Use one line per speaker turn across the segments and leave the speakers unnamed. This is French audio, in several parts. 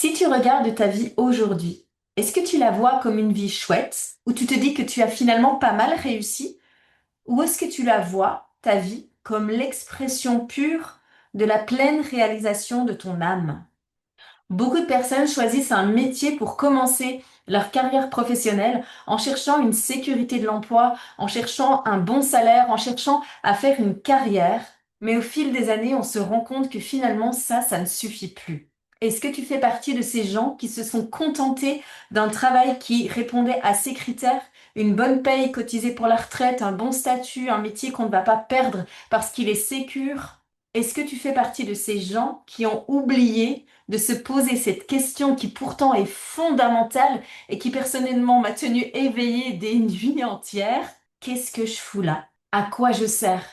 Si tu regardes ta vie aujourd'hui, est-ce que tu la vois comme une vie chouette, où tu te dis que tu as finalement pas mal réussi, ou est-ce que tu la vois, ta vie, comme l'expression pure de la pleine réalisation de ton âme? Beaucoup de personnes choisissent un métier pour commencer leur carrière professionnelle en cherchant une sécurité de l'emploi, en cherchant un bon salaire, en cherchant à faire une carrière. Mais au fil des années, on se rend compte que finalement, ça ne suffit plus. Est-ce que tu fais partie de ces gens qui se sont contentés d'un travail qui répondait à ces critères? Une bonne paye cotisée pour la retraite, un bon statut, un métier qu'on ne va pas perdre parce qu'il est sécure? Est-ce que tu fais partie de ces gens qui ont oublié de se poser cette question qui pourtant est fondamentale et qui personnellement m'a tenue éveillée des nuits entières? Qu'est-ce que je fous là? À quoi je sers?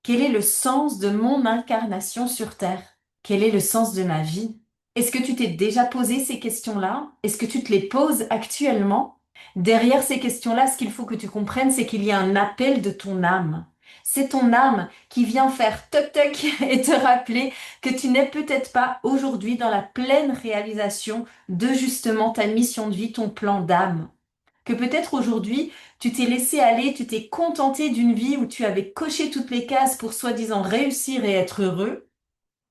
Quel est le sens de mon incarnation sur Terre? Quel est le sens de ma vie? Est-ce que tu t'es déjà posé ces questions-là? Est-ce que tu te les poses actuellement? Derrière ces questions-là, ce qu'il faut que tu comprennes, c'est qu'il y a un appel de ton âme. C'est ton âme qui vient faire toc toc et te rappeler que tu n'es peut-être pas aujourd'hui dans la pleine réalisation de justement ta mission de vie, ton plan d'âme. Que peut-être aujourd'hui, tu t'es laissé aller, tu t'es contenté d'une vie où tu avais coché toutes les cases pour soi-disant réussir et être heureux,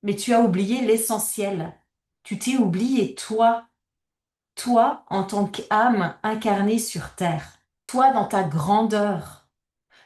mais tu as oublié l'essentiel. Tu t'es oublié toi, toi en tant qu'âme incarnée sur Terre, toi dans ta grandeur.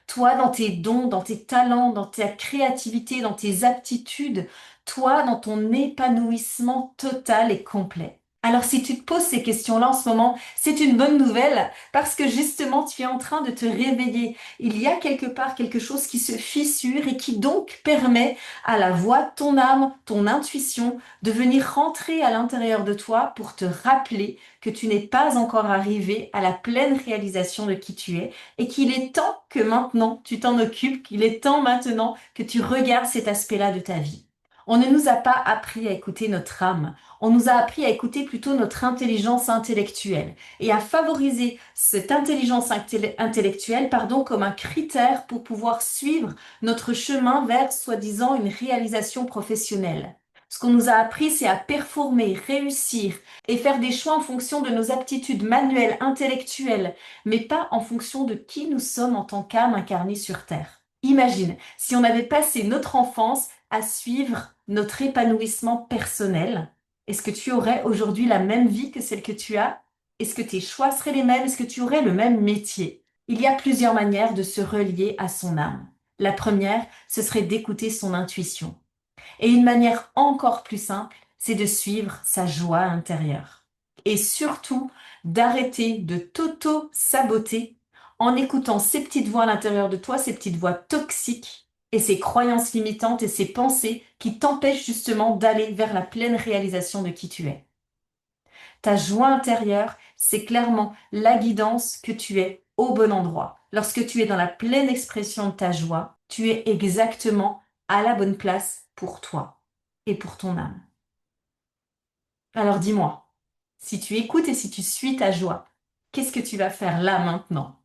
Toi, dans tes dons, dans tes talents, dans ta créativité, dans tes aptitudes, toi, dans ton épanouissement total et complet. Alors, si tu te poses ces questions-là en ce moment, c'est une bonne nouvelle parce que justement, tu es en train de te réveiller. Il y a quelque part quelque chose qui se fissure et qui donc permet à la voix de ton âme, ton intuition, de venir rentrer à l'intérieur de toi pour te rappeler que tu n'es pas encore arrivé à la pleine réalisation de qui tu es et qu'il est temps que maintenant tu t'en occupes, qu'il est temps maintenant que tu regardes cet aspect-là de ta vie. On ne nous a pas appris à écouter notre âme, on nous a appris à écouter plutôt notre intelligence intellectuelle et à favoriser cette intelligence intellectuelle, comme un critère pour pouvoir suivre notre chemin vers soi-disant une réalisation professionnelle. Ce qu'on nous a appris, c'est à performer, réussir et faire des choix en fonction de nos aptitudes manuelles, intellectuelles, mais pas en fonction de qui nous sommes en tant qu'âme incarnée sur Terre. Imagine si on avait passé notre enfance à suivre notre épanouissement personnel. Est-ce que tu aurais aujourd'hui la même vie que celle que tu as? Est-ce que tes choix seraient les mêmes? Est-ce que tu aurais le même métier? Il y a plusieurs manières de se relier à son âme. La première, ce serait d'écouter son intuition. Et une manière encore plus simple, c'est de suivre sa joie intérieure. Et surtout, d'arrêter de t'auto-saboter en écoutant ces petites voix à l'intérieur de toi, ces petites voix toxiques et ces croyances limitantes et ces pensées qui t'empêchent justement d'aller vers la pleine réalisation de qui tu es. Ta joie intérieure, c'est clairement la guidance que tu es au bon endroit. Lorsque tu es dans la pleine expression de ta joie, tu es exactement à la bonne place pour toi et pour ton âme. Alors dis-moi, si tu écoutes et si tu suis ta joie, qu'est-ce que tu vas faire là maintenant?